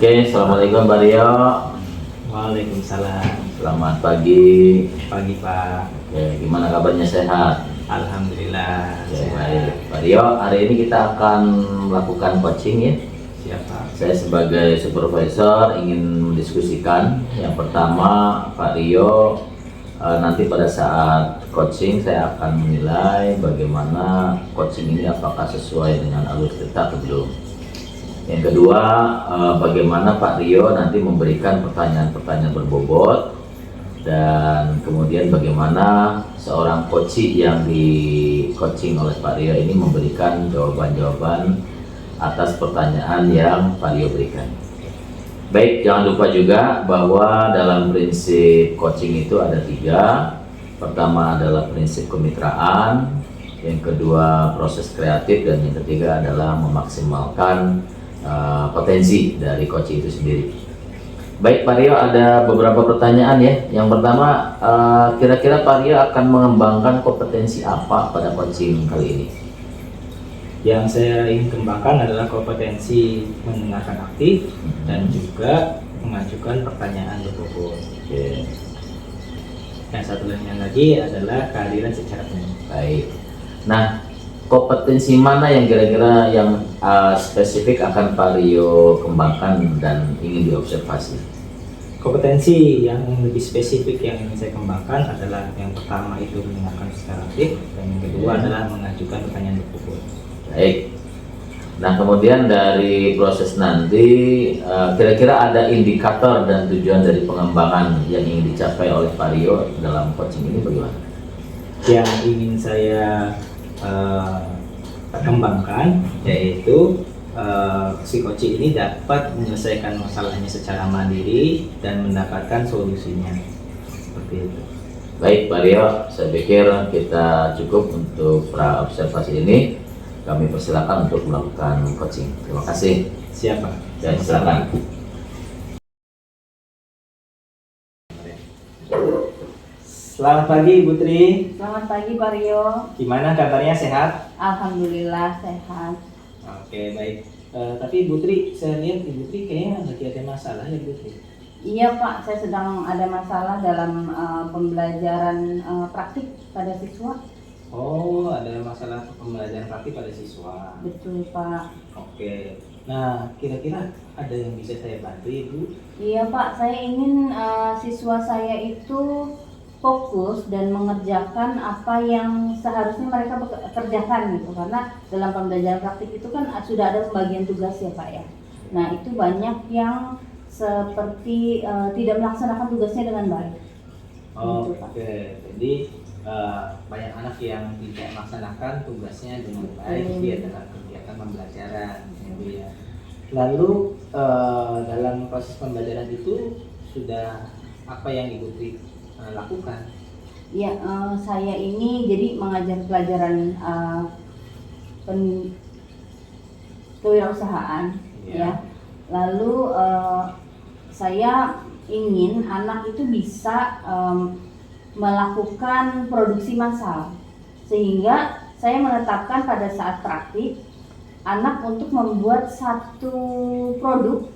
Oke, assalamualaikum Pak Rio. Waalaikumsalam. Selamat pagi. Pagi Pak. Oke, gimana kabarnya, sehat? Alhamdulillah. Oke, Sehat. baik. Pak Rio, hari ini kita akan melakukan coaching ya. Siapa? Saya sebagai supervisor ingin mendiskusikan. Yang pertama, Pak Rio, nanti pada saat coaching saya akan menilai bagaimana coaching ini apakah sesuai dengan alur cerita atau belum. Yang kedua, bagaimana Pak Rio nanti memberikan pertanyaan-pertanyaan berbobot, dan kemudian bagaimana seorang coach yang di coaching oleh Pak Rio ini memberikan jawaban-jawaban atas pertanyaan yang Pak Rio berikan. Baik, jangan lupa juga bahwa dalam prinsip coaching itu ada 3. Pertama adalah prinsip kemitraan, yang kedua proses kreatif, dan yang ketiga adalah memaksimalkan potensi dari coaching itu sendiri. Baik Pak Rio, ada beberapa pertanyaan ya. Yang pertama, kira-kira Pak Rio akan mengembangkan kompetensi apa pada coaching kali ini? Yang saya ingin kembangkan adalah kompetensi mendengarkan aktif dan juga mengajukan pertanyaan berbobot. Oke. Yang satu lagi adalah kehadiran secara penuh. Baik. Nah, kompetensi mana yang kira-kira yang spesifik akan Pak Rio kembangkan dan ingin diobservasi? Kompetensi yang lebih spesifik yang ingin saya kembangkan adalah yang pertama itu mendengarkan secara aktif, dan yang kedua adalah mengajukan pertanyaan berbobot. Baik. Nah, kemudian dari proses nanti kira-kira ada indikator dan tujuan dari pengembangan yang ingin dicapai oleh Pak Rio dalam coaching ini bagaimana? Yang ingin saya kembangkan yaitu si coach ini dapat menyelesaikan masalahnya secara mandiri dan mendapatkan solusinya, seperti itu. Baik Pak Rio, saya pikir kita cukup untuk pra observasi ini. Kami persilakan untuk melakukan coaching. Terima kasih. Siapa? Ya, silakan. Selamat pagi Bu Tri. Selamat pagi Pak Rio. Gimana kabarnya, sehat? Alhamdulillah sehat. Oke, baik. Tapi Bu Tri, saya lihat Ibu Tri kayaknya lagi ada masalah ya Bu Tri. Iya Pak, saya sedang ada masalah dalam pembelajaran praktik pada siswa. Oh, ada masalah pembelajaran praktik pada siswa. Betul Pak. Oke. Nah, kira-kira ada yang bisa saya bantu Ibu? Iya Pak, saya ingin siswa saya itu fokus dan mengerjakan apa yang seharusnya mereka kerjakan gitu, karena dalam pembelajaran praktik itu kan sudah ada pembagian tugas ya Pak ya. Nah itu banyak yang seperti tidak melaksanakan tugasnya dengan baik. Oh, Gitu, Pak. oke. Jadi banyak anak yang tidak melaksanakan tugasnya dengan baik ya dalam kegiatan pembelajaran, gitu ya. Lalu dalam proses pembelajaran itu sudah apa yang Ibu Tri lakukan? Ya, saya ini jadi mengajar pelajaran kewirausahaan, ya. Lalu saya ingin anak itu bisa melakukan produksi massal, sehingga saya menetapkan pada saat praktik anak untuk membuat satu produk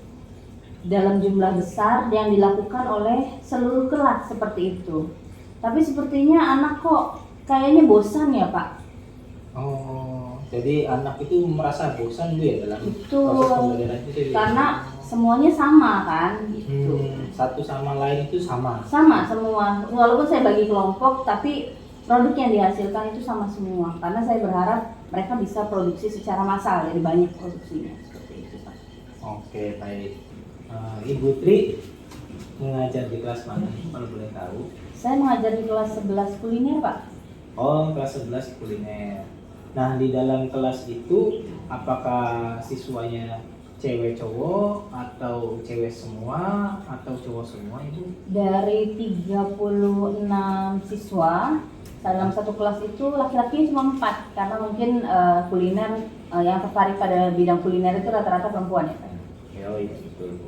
dalam jumlah besar yang dilakukan oleh seluruh kelas seperti itu. Tapi sepertinya anak kok kayaknya bosan ya Pak. Oh, jadi anak itu merasa bosan Bu ya dalam Itu proses pembelajaran itu ya? karena semuanya sama kan gitu. Satu sama lain itu sama. Sama semua. Walaupun saya bagi kelompok tapi produk yang dihasilkan itu sama semua. Karena saya berharap mereka bisa produksi secara massal, jadi banyak produksinya seperti itu Pak. Oke, baik. Ibu Tri mengajar di kelas mana kalau boleh tahu? Saya mengajar di kelas 11 kuliner Pak. Oh, kelas 11 kuliner. Nah, di dalam kelas itu apakah siswanya cewek cowok atau cewek semua atau cowok semua Ibu? Dari 36 siswa dalam satu kelas itu laki-laki cuma 4, karena mungkin kuliner yang tertarik pada bidang kuliner itu rata-rata perempuan ya Pak. Oh iya, betul.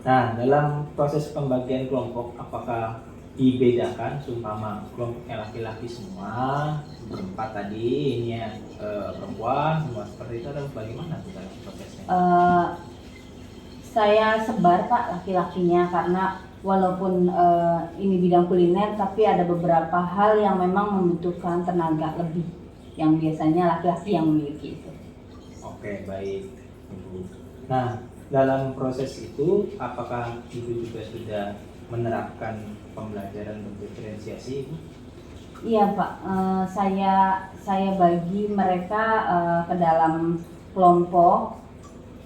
Nah, dalam proses pembagian kelompok apakah dibedakan, seumpama kelompoknya laki-laki semua berempat tadi, ini perempuan semua seperti itu, atau bagaimana dalam prosesnya? saya sebar Pak laki-lakinya, karena walaupun ini bidang kuliner tapi ada beberapa hal yang memang membutuhkan tenaga lebih yang biasanya laki-laki yang memiliki itu. Oke, baik Ibu. Nah, dalam proses itu apakah Ibu juga sudah menerapkan pembelajaran berdiferensiasi Ibu? Iya Pak, saya bagi mereka ke dalam kelompok.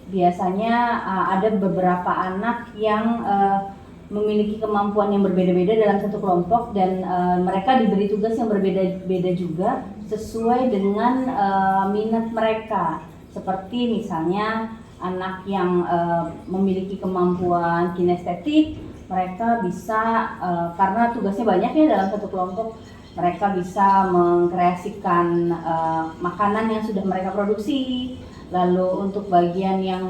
Biasanya ada beberapa anak yang memiliki kemampuan yang berbeda-beda dalam satu kelompok, dan mereka diberi tugas yang berbeda-beda juga sesuai dengan minat mereka. Seperti misalnya anak yang memiliki kemampuan kinestetik, mereka bisa karena tugasnya banyak ya dalam satu kelompok, mereka bisa mengkreasikan makanan yang sudah mereka produksi. Lalu untuk bagian yang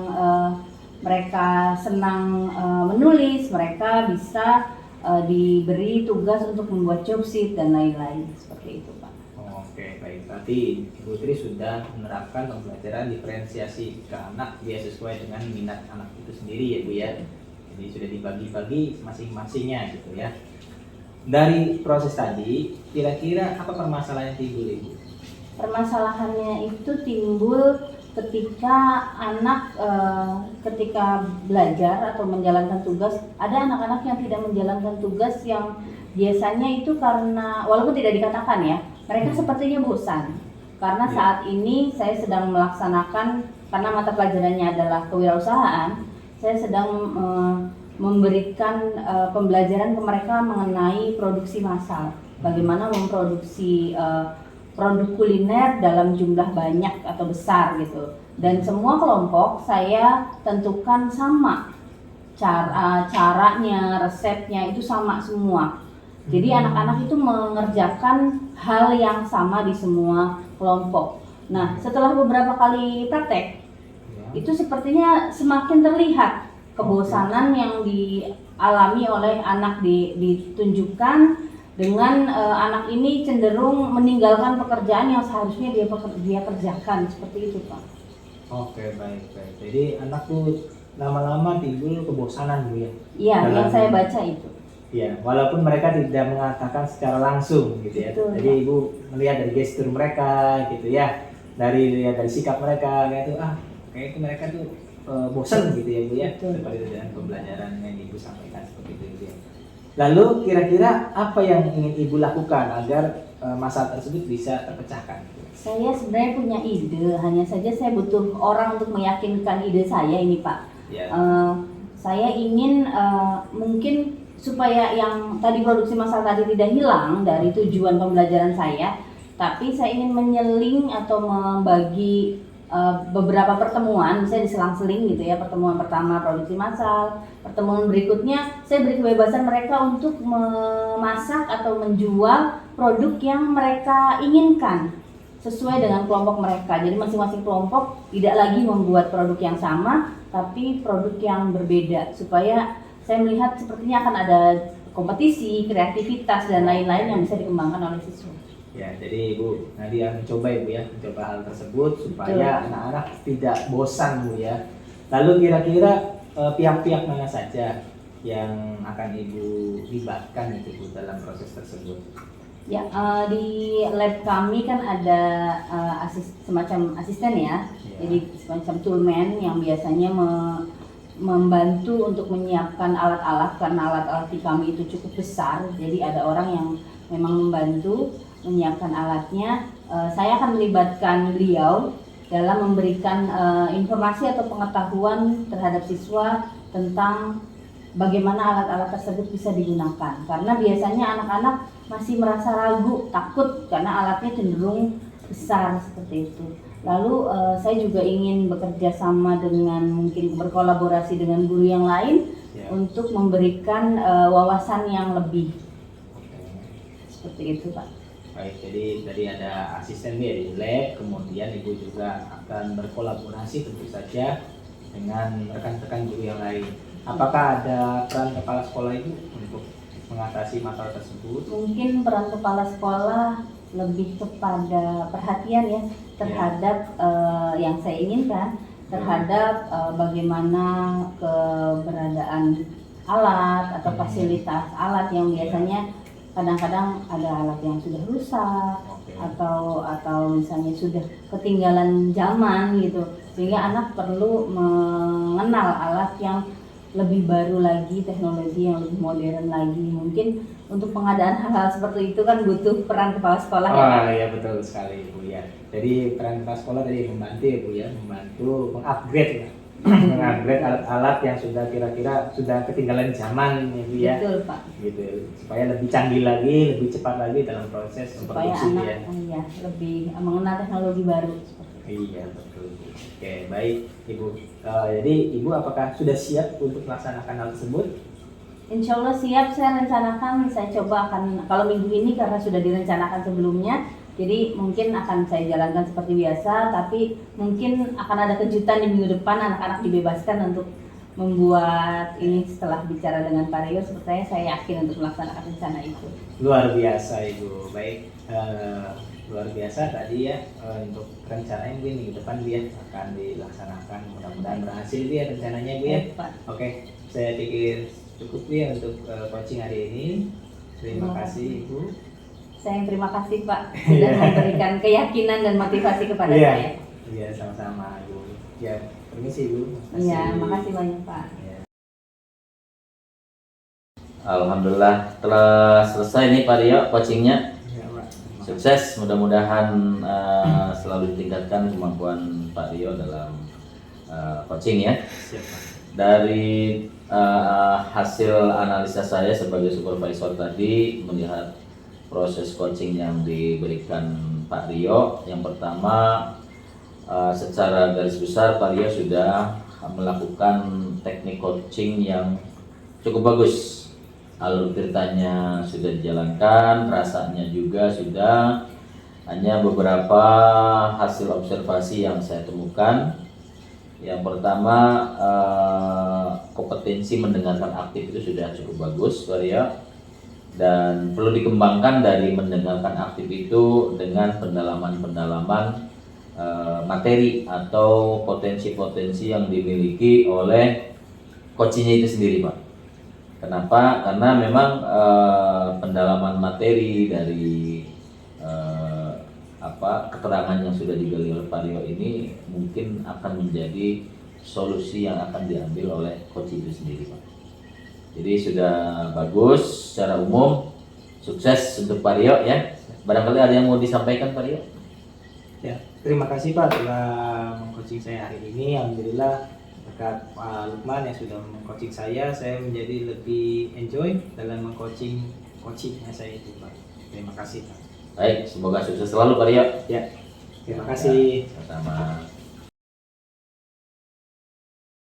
mereka senang menulis, mereka bisa diberi tugas untuk membuat job sheet dan lain-lain, seperti itu Pak. Oke, baik. Berarti Ibu Tri sudah menerapkan pembelajaran diferensiasi ke anak dia sesuai dengan minat anak itu sendiri ya Bu ya. Jadi sudah dibagi-bagi masing-masingnya gitu ya. Dari proses tadi, kira-kira apa permasalahan yang timbul Ibu? Permasalahannya itu timbul ketika anak ketika belajar atau menjalankan tugas, ada anak-anak yang tidak menjalankan tugas yang biasanya itu karena walaupun tidak dikatakan ya, mereka sepertinya bosan. Karena saat ini saya sedang melaksanakan, karena mata pelajarannya adalah kewirausahaan, saya sedang memberikan pembelajaran ke mereka mengenai produksi massal, bagaimana memproduksi produk kuliner dalam jumlah banyak atau besar gitu. Dan semua kelompok saya tentukan sama caranya, resepnya itu sama semua. Jadi anak-anak itu mengerjakan hal yang sama di semua kelompok. Nah, setelah beberapa kali praktek, itu sepertinya semakin terlihat kebosanan yang dialami oleh anak ditunjukkan dengan anak ini cenderung meninggalkan pekerjaan yang seharusnya dia kerjakan, seperti itu Pak. Oke, baik. Jadi anak tuh lama-lama timbul kebosanan Bu ya? Iya, yang saya baca itu. Ya, walaupun mereka tidak mengatakan secara langsung gitu ya. Betul, Jadi Ibu melihat dari gestur mereka gitu ya, dari sikap mereka kayak itu kayak itu mereka tuh bosan gitu ya Bu ya. Betul. Seperti itu dengan pembelajaran yang Ibu sampaikan seperti itu Bu ya. Lalu kira-kira apa yang ingin Ibu lakukan agar masalah tersebut bisa terpecahkan? Saya sebenarnya punya ide, hanya saja saya butuh orang untuk meyakinkan ide saya ini Pak. Ya. Saya ingin mungkin supaya yang tadi produksi massal tadi tidak hilang dari tujuan pembelajaran saya, tapi saya ingin menyeling atau membagi beberapa pertemuan, misalnya diselang-seling gitu ya. Pertemuan pertama produksi massal, pertemuan berikutnya saya beri kebebasan mereka untuk memasak atau menjual produk yang mereka inginkan sesuai dengan kelompok mereka. Jadi masing-masing kelompok tidak lagi membuat produk yang sama, tapi produk yang berbeda, supaya saya melihat sepertinya akan ada kompetisi, kreativitas dan lain-lain yang bisa dikembangkan oleh siswa. Ya, jadi Ibu Nadia mencoba Ibu ya, mencoba hal tersebut supaya anak-anak tidak bosan Bu ya. Lalu kira-kira pihak-pihak mana saja yang akan Ibu libatkan itu Bu dalam proses tersebut? Ya, di lab kami kan ada semacam asisten ya, jadi semacam toolman yang biasanya membantu untuk menyiapkan alat-alat, karena alat-alat di kami itu cukup besar, jadi ada orang yang memang membantu menyiapkan alatnya. Saya akan melibatkan beliau dalam memberikan informasi atau pengetahuan terhadap siswa tentang bagaimana alat-alat tersebut bisa digunakan, karena biasanya anak-anak masih merasa ragu, takut karena alatnya cenderung besar seperti itu. Lalu saya juga ingin bekerja sama dengan, mungkin berkolaborasi dengan guru yang lain untuk memberikan wawasan yang lebih. Seperti itu Pak. Baik, jadi tadi ada asisten di lab, kemudian Ibu juga akan berkolaborasi tentu saja dengan rekan-rekan guru yang lain. Apakah ada peran kepala sekolah itu untuk mengatasi masalah tersebut? Mungkin peran kepala sekolah lebih kepada perhatian ya terhadap yang saya inginkan. terhadap bagaimana keberadaan alat atau fasilitas alat yang biasanya kadang-kadang ada alat yang sudah rusak Oke. atau misalnya sudah ketinggalan zaman gitu, sehingga anak perlu mengenal alat yang lebih baru lagi, teknologi yang lebih modern lagi. Mungkin untuk pengadaan hal-hal seperti itu kan butuh peran kepala sekolah ya Pak? Oh iya betul sekali Bu ya. Jadi peran kepala sekolah tadi membantu ya Bu ya, membantu mengupgrade ya. Mengupgrade alat-alat yang sudah kira-kira sudah ketinggalan zaman ya Bu ya. Betul Pak, Gitu supaya lebih canggih lagi, lebih cepat lagi dalam proses supaya produksi anak ya. ya lebih mengenal teknologi baru seperti itu. Iya betul Bu. Oke baik Ibu. Jadi Ibu apakah sudah siap untuk melaksanakan hal tersebut? Insya Allah siap, saya rencanakan, saya coba akan, kalau minggu ini karena sudah direncanakan sebelumnya, jadi mungkin akan saya jalankan seperti biasa, tapi mungkin akan ada kejutan di minggu depan, anak-anak dibebaskan untuk membuat ini setelah bicara dengan Pak Rio, sepertinya saya yakin untuk melaksanakan rencana itu. Luar biasa Ibu. Baik, luar biasa tadi ya untuk rencananya mungkin minggu depan Bu ya akan dilaksanakan. Mudah-mudahan berhasil Bu ya rencananya Bu ya. Baik, Pak. Oke, saya pikir cukup ya untuk coaching hari ini. Terima kasih Ibu. Saya yang terima kasih Pak sudah memberikan keyakinan dan motivasi kepada saya. Iya, sama-sama Ibu. Ya, permisi Ibu. Iya, makasih banyak Pak. Ya. Alhamdulillah telah selesai nih Pak Rio coachingnya. Ya, Pak. Sukses, mudah-mudahan selalu ditingkatkan kemampuan Pak Rio dalam coaching ya. Siap, Pak. Dari hasil analisa saya sebagai supervisor tadi melihat proses coaching yang diberikan Pak Rio, yang pertama secara garis besar Pak Rio sudah melakukan teknik coaching yang cukup bagus. Alur ceritanya sudah dijalankan, rasanya juga sudah. Hanya beberapa hasil observasi yang saya temukan. Yang pertama, kompetensi mendengarkan aktif itu sudah cukup bagus Pak Rio, dan perlu dikembangkan dari mendengarkan aktif itu dengan pendalaman-pendalaman materi atau potensi-potensi yang dimiliki oleh coachingnya itu sendiri Pak. Kenapa? Karena memang pendalaman materi dari keterangan yang sudah digali oleh Pak Rio ini mungkin akan menjadi solusi yang akan diambil oleh coach itu sendiri Pak. Jadi sudah bagus secara umum, sukses untuk Pak Rio ya. Barangkali ada yang mau disampaikan Pak Rio? Ya, terima kasih Pak telah mengcoaching saya hari ini. Alhamdulillah berkat Pak Lukman yang sudah mengcoaching saya menjadi lebih enjoy dalam coachingnya saya itu Pak. Terima kasih Pak. Baik, semoga sukses selalu Pak Rio. Ya, terima kasih. Sama-sama.